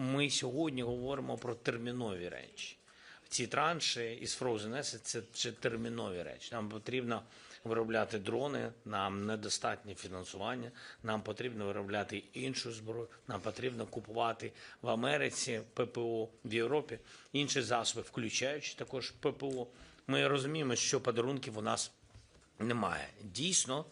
ми сьогодні говоримо про термінові речі. Ці транші із Frozen Assets – це термінові речі. Нам потрібно виробляти дрони, нам недостатнє фінансування, нам потрібно виробляти іншу зброю, нам потрібно купувати в Америці ППО, в Європі інші засоби, включаючи також ППО. Ми розуміємо, що подарунків у нас немає. Дійсно,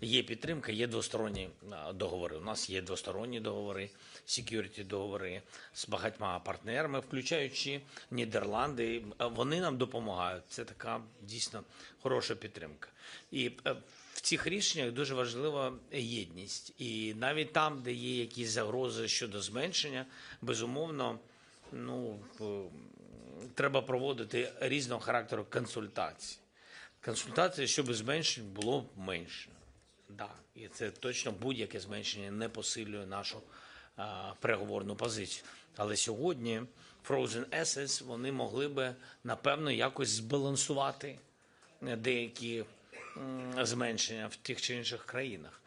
є підтримка, є двосторонні договори. У нас є двосторонні договори, security договори з багатьма партнерами, включаючи Нідерланди. Вони нам допомагають. Це така дійсно хороша підтримка. І в цих рішеннях дуже важлива єдність. І навіть там, де є якісь загрози щодо зменшення, безумовно, треба проводити різного характеру консультації. Консультації, щоб зменшень було менше. Так, і це точно будь-яке зменшення не посилює нашу переговорну позицію. Але сьогодні Frozen Assets, вони могли би, напевно, якось збалансувати деякі зменшення в тих чи інших країнах.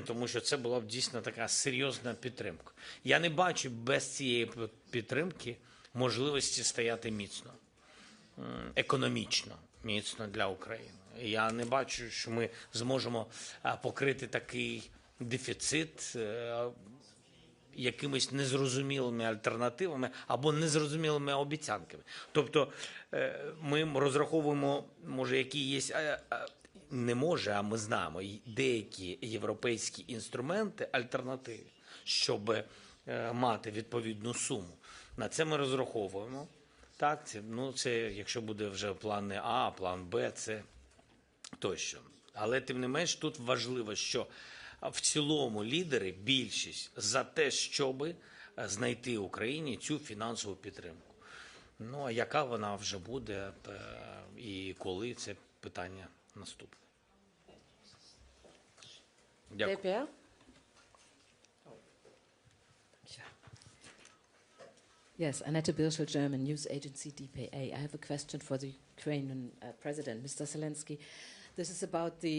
Тому що це була б дійсно така серйозна підтримка. Я не бачу без цієї підтримки можливості стояти міцно, економічно міцно для України. Я не бачу, що ми зможемо покрити такий дефіцит якимись незрозумілими альтернативами або незрозумілими обіцянками. Тобто ми розраховуємо, може, які є, не може, а ми знаємо, деякі європейські інструменти, альтернативи, щоб мати відповідну суму. На це ми розраховуємо. Так, це якщо буде вже план не А, план Б, це тощо. Але тим не менш тут важливо, що в цілому лідери, більшість за те, щоб знайти Україні цю фінансову підтримку. А яка вона вже буде і коли, це питання наступне. Дякую. Yes, Annette Birschel, German news agency DPA. I have a question for the Ukrainian President, Mr. Zelensky. This is about the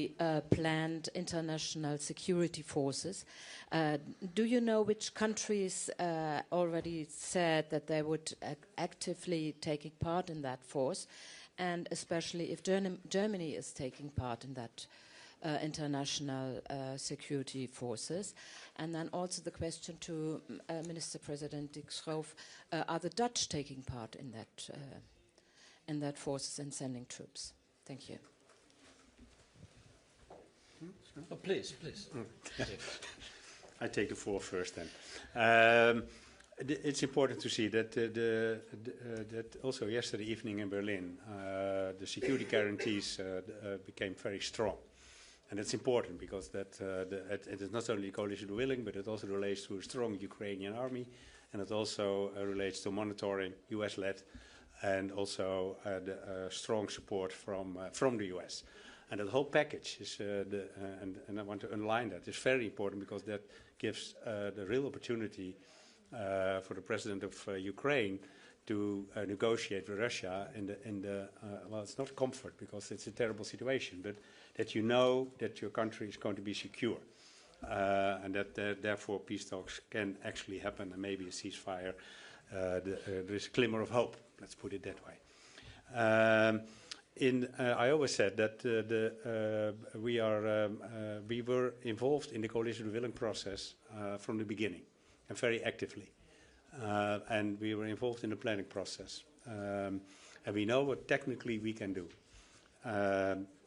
planned international security forces. Do you know which countries already said that they would actively taking part in that force, and especially if Germany is taking part in that international security forces? And then also the question to Minister President Schoof, are the Dutch taking part in that forces and sending troops? Thank you. Oh, please. I take the floor first then. It's important to see that that also yesterday evening in Berlin, the security guarantees became very strong. And it's important because it is not only coalition willing, but it also relates to a strong Ukrainian army, and it also relates to monitoring, US-led, and also the strong support from the US. And that whole package is, and I want to underline that, is very important because that gives the real opportunity for the president of Ukraine to negotiate with Russia in the well, it's not comfort because it's a terrible situation, but that you know that your country is going to be secure, and that therefore peace talks can actually happen, and maybe a ceasefire. There is a glimmer of hope. Let's put it that way. I always said that we were involved in the coalition willing process from the beginning, and very actively. And we were involved in the planning process. And we know what technically we can do.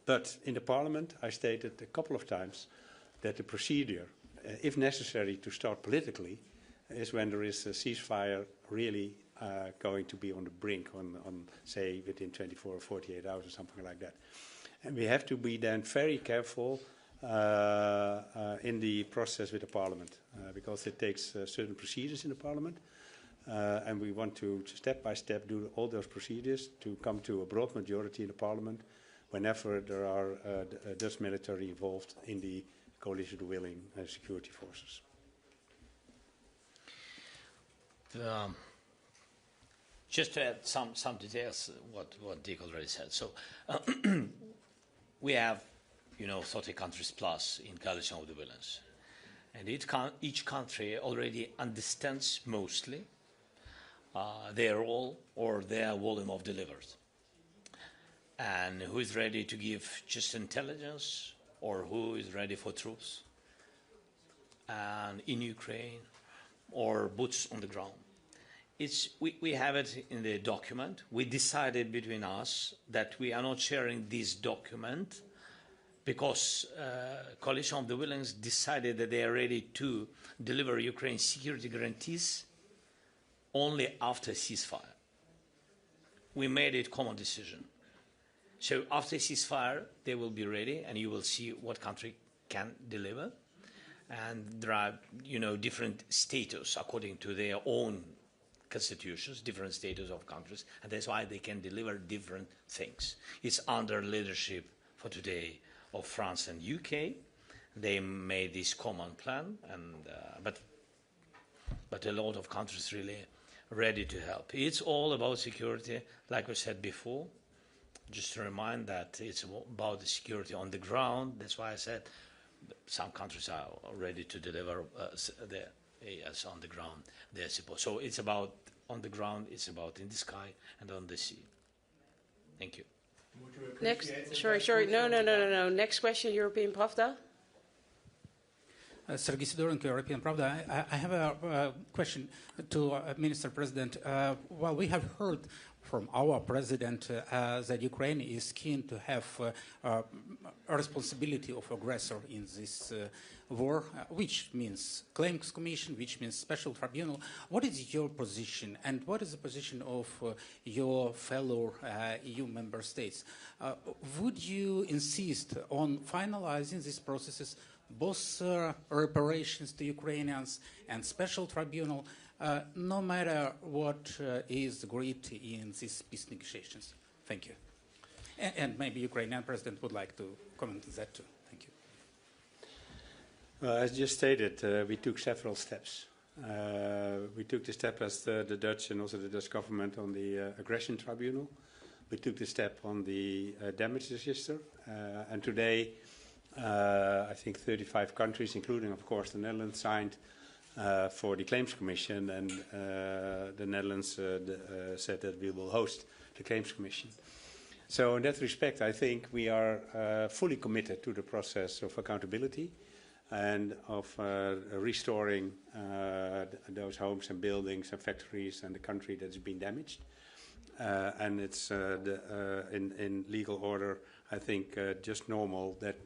But in the parliament, I stated a couple of times that the procedure, if necessary to start politically, is when there is a ceasefire really going to be on the brink, on say, within 24 or 48 hours or something like that. And we have to be then very careful in the process with the parliament, because it takes certain procedures in the parliament, and we want to step by step do all those procedures to come to a broad majority in the parliament whenever there are Dutch military involved in the coalition willing security forces. Just to add some details, what Dick already said. So we have, 30 countries plus in coalition of the willing. And each country already understands mostly their role or their volume of delivered. And who is ready to give just intelligence or who is ready for troops. And in Ukraine or boots on the ground. We have it in the document. We decided between us that we are not sharing this document because Coalition of the Willing decided that they are ready to deliver Ukraine's security guarantees only after ceasefire. We made it a common decision. So after ceasefire, they will be ready, and you will see what country can deliver. And there are, different status according to their own constitutions, different status of countries, and that's why they can deliver different things. It's under leadership for today of France and UK. They made this common plan, and but a lot of countries really ready to help. It's all about security, like we said before. Just to remind that it's about the security on the ground. That's why I said some countries are ready to deliver yes, on the ground their support. So it's about on the ground, it's about in the sky and on the sea. Thank you. Next, sorry. No. Next question, European Pravda. Sergei Sidorenko, European Pravda. I have a question to Minister President. Well, we have heard from our president that Ukraine is keen to have a responsibility of aggressor in this war, which means claims commission, which means special tribunal. What is your position, and what is the position of your fellow EU member states? Would you insist on finalizing these processes, both reparations to Ukrainians and special tribunal, no matter what is agreed in these peace negotiations? Thank you. And maybe Ukrainian president would like to comment on that too. Thank you. Well, as just stated, we took several steps. We took the step as the Dutch and also the Dutch government on the aggression tribunal. We took the step on the damage register. And today, I think 35 countries, including, of course, the Netherlands, signed for the Claims Commission, and the Netherlands said that we will host the Claims Commission. So in that respect, I think we are fully committed to the process of accountability and of restoring those homes and buildings and factories and the country that's been damaged. And it's in legal order, I think, just normal that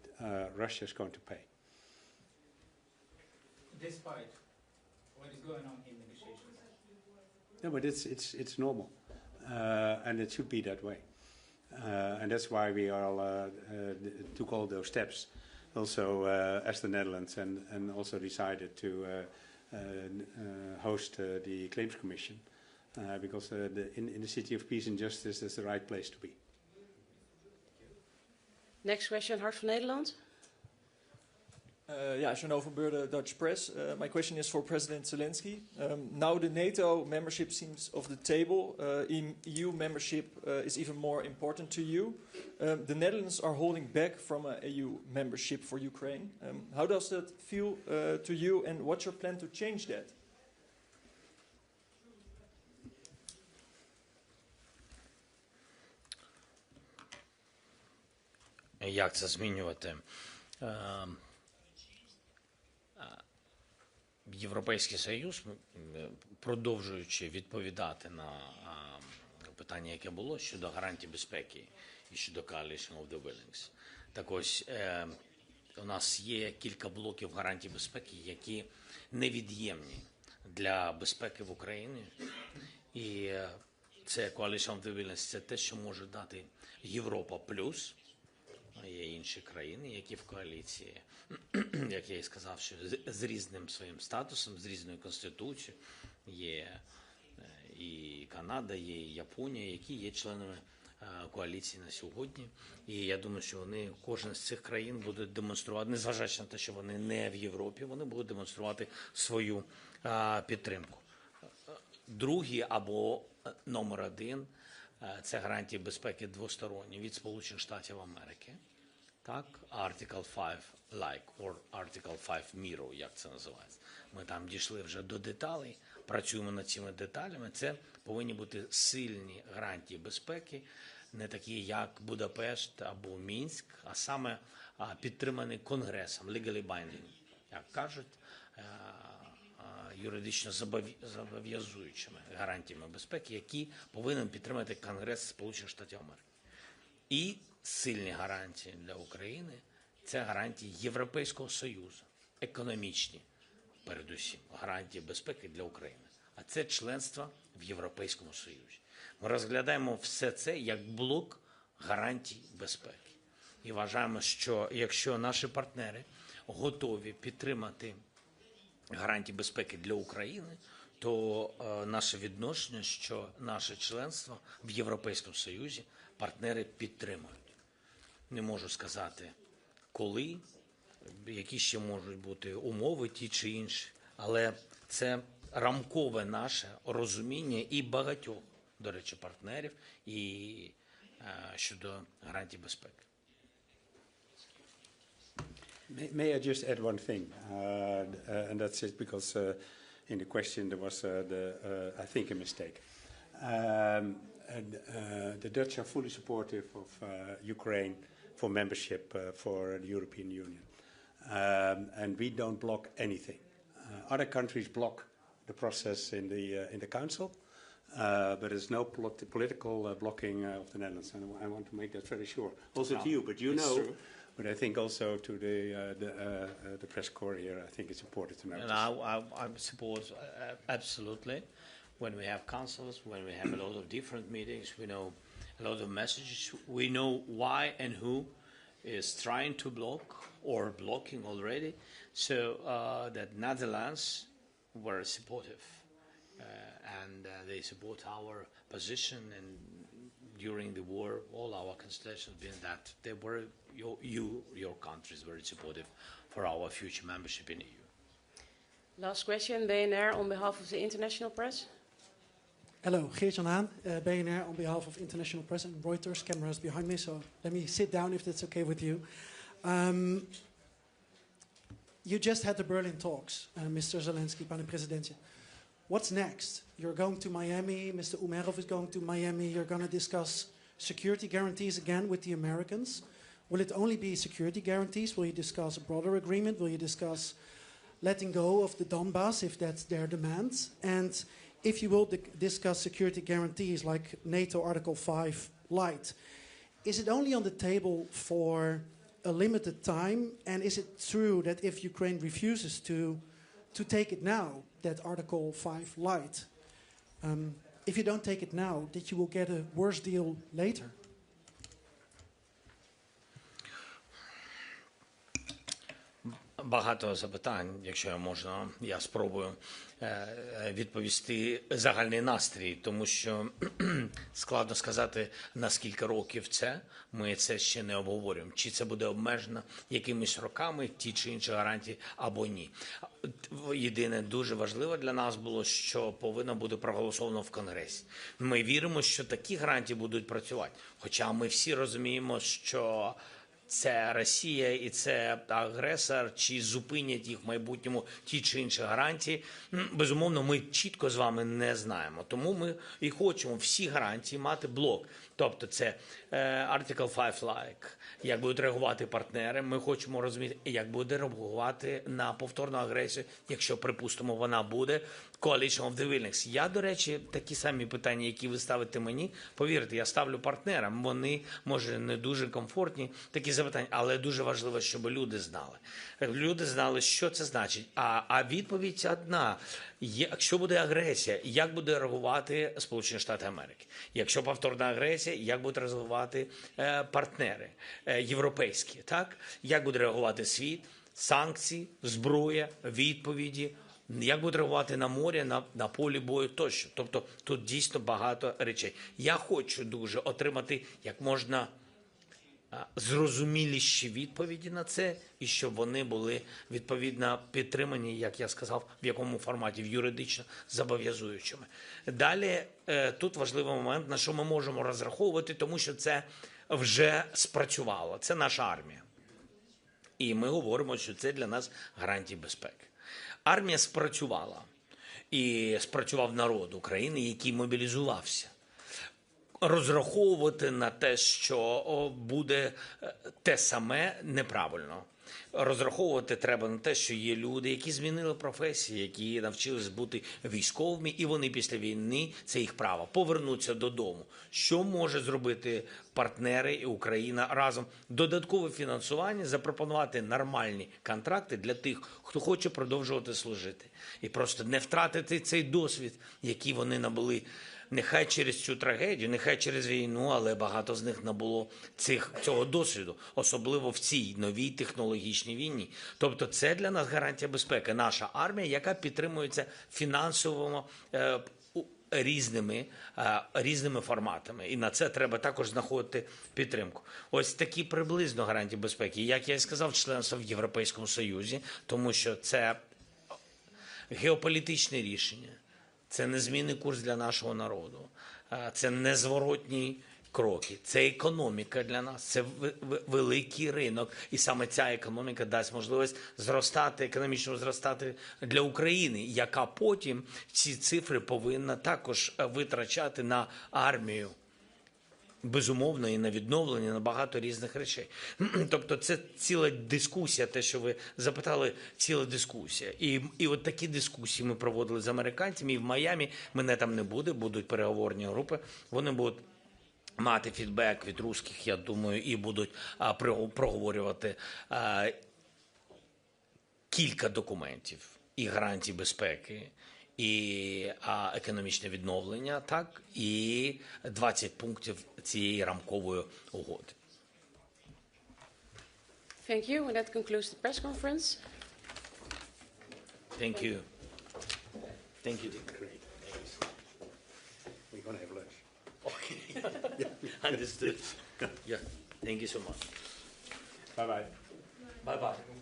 Russia is going to pay. Despite what is going on in negotiations? No, but it's normal, and it should be that way. And that's why we all took all those steps, also as the Netherlands, and also decided to host the Claims Commission, because in the City of Peace and Justice, that's the right place to be. Next question, Hart van Nederland. Jean van Beurden, Dutch Press. My question is for President Zelensky. Now the NATO membership seems off the table. EU membership is even more important to you. The Netherlands are holding back from an EU membership for Ukraine. How does that feel to you, and what's your plan to change that? Як це змінювати? Європейський Союз, продовжуючи відповідати на питання, яке було щодо гарантій безпеки і щодо Coalition of the Willing. Так ось, у нас є кілька блоків гарантій безпеки, які невід'ємні для безпеки в Україні. І це Coalition of the Willing, це те, що може дати Європа плюс. Є інші країни, які в коаліції, як я і сказав, що з різним своїм статусом, з різною конституцією. Є і Канада, є і Японія, які є членами коаліції на сьогодні. І я думаю, що вони, кожна з цих країн буде демонструвати, незважаючи на те, що вони не в Європі, вони будуть демонструвати свою підтримку. Другий або номер один – це гарантії безпеки двосторонні від Сполучених Штатів Америки. так, Article 5 like, or Article 5 mirror, як це називається. Ми там дійшли вже до деталей, працюємо над цими деталями. Це повинні бути сильні гарантії безпеки, не такі, як Будапешт або Мінськ, а саме підтримані Конгресом, legally binding, як кажуть, юридично зобов'язуючими гарантіями безпеки, які повинен підтримати Конгрес Сполучених Штатів Америки. І сильні гарантії для України – це гарантії Європейського Союзу, економічні, передусім, гарантії безпеки для України. А це членство в Європейському Союзі. Ми розглядаємо все це як блок гарантій безпеки. І вважаємо, що якщо наші партнери готові підтримати гарантії безпеки для України, то наше відношення, що наше членство в Європейському Союзі партнери підтримують. Не можу сказати, коли, які ще можуть бути умови ті чи інші, але це рамкове наше розуміння і багатьох, до речі, партнерів і щодо гарантій безпеки. May I just add one thing, and that's it because in the question there was, I think, a mistake. The Dutch are fully supportive of Ukraine for membership for the European Union, and we don't block anything. Other countries block the process in the Council, but there's no political blocking of the Netherlands, and I want to make that very sure. Also to you, but you know. True. But I think also to the press corps here, I think it's important to know. And I suppose absolutely. When we have councils, when we have a lot of different meetings, we know a lot of messages. We know why and who is trying to block or blocking already. So that Netherlands were supportive, and they support our position. And during the war, all our constellations been that they were your countries very supportive for our future membership in EU. Last question, BNR on behalf of the international press. Hello, Geert-Jan Haan, BNR on behalf of international press and Reuters. Cameras behind me, so let me sit down if that's okay with you. You just had the Berlin talks, Mr. Zelensky, pane presidentje. What's next? You're going to Miami, Mr. Umerov is going to Miami, you're going to discuss security guarantees again with the Americans. Will it only be security guarantees? Will you discuss a broader agreement? Will you discuss letting go of the Donbass if that's their demands? And if you will discuss security guarantees like NATO Article 5 light, is it only on the table for a limited time? And is it true that if Ukraine refuses to take it now, that Article 5 light, if you don't take it now, that you will get a worse deal later? Багато запитань, якщо можна, я спробую відповісти загальний настрій, тому що складно сказати, на скільки років це, ми це ще не обговорюємо. Чи це буде обмежено якимись роками, ті чи інші гарантії, або ні. Єдине, дуже важливо для нас було, що повинно бути проголосовано в Конгресі. Ми віримо, що такі гарантії будуть працювати. Хоча ми всі розуміємо, що це Росія і це агресор, чи зупинять їх в майбутньому ті чи інші гарантії. Безумовно, ми чітко з вами не знаємо. Тому ми і хочемо всі гарантії мати блок. Тобто це Article 5 like, як будуть реагувати партнери. Ми хочемо розуміти, як буде реагувати на повторну агресію, якщо, припустимо, вона буде. Coalition of the Willing. Я, до речі, такі самі питання, які ви ставите мені, повірте, я ставлю партнерам. Вони, може, не дуже комфортні, такі запитання, але дуже важливо, щоб люди знали. Люди знали, що це значить. А відповідь одна. Якщо буде агресія, як буде реагувати Сполучені Штати Америки? Якщо повторна агресія, як будуть реагувати партнери європейські? Так? Як буде реагувати світ? Санкції, зброя, відповіді. Як буде реагувати на морі, на полі бою тощо. Тобто тут дійсно багато речей. Я хочу дуже отримати як можна зрозуміліші відповіді на це, і щоб вони були відповідно підтримані, як я сказав, в якому форматі, в юридично зобов'язуючими. Далі тут важливий момент, на що ми можемо розраховувати, тому що це вже спрацювало. Це наша армія. І ми говоримо, що це для нас гарантія безпеки. Армія спрацювала. І спрацював народ України, який мобілізувався. Розраховувати на те, що буде те саме, неправильно. Розраховувати треба на те, що є люди, які змінили професії, які навчились бути військовими, і вони після війни, це їх право, повернуться додому. Що може зробити партнери і Україна разом? Додаткове фінансування, запропонувати нормальні контракти для тих, хто хоче продовжувати служити. І просто не втратити цей досвід, який вони набули. Нехай через цю трагедію, нехай через війну, але багато з них набуло цього досвіду, особливо в цій новій технологічній війні. Тобто це для нас гарантія безпеки. Наша армія, яка підтримується фінансово різними форматами. І на це треба також знаходити підтримку. Ось такі приблизно гарантії безпеки. Як я і сказав, членство в Європейському Союзі, тому що це геополітичне рішення. Це незмінний курс для нашого народу, це незворотні кроки, це економіка для нас, це великий ринок. І саме ця економіка дасть можливість зростати, економічно зростати для України, яка потім ці цифри повинна також витрачати на армію. Безумовно, і на відновлення, на багато різних речей. Тобто це ціла дискусія, те, що ви запитали, ціла дискусія. І от такі дискусії ми проводили з американцями, і в Майамі мене там не буде, будуть переговорні групи, вони будуть мати фідбек від русських, я думаю, і будуть проговорювати кілька документів і гарантій безпеки, і економічне відновлення, так, і 20 пунктів цієї рамкової угоди. Thank you. And that concludes the press conference. Thank you. Thank you. Great. We're going to have lunch. Okay. Understood. Yeah. Thank you so much. Bye-bye. Bye-bye.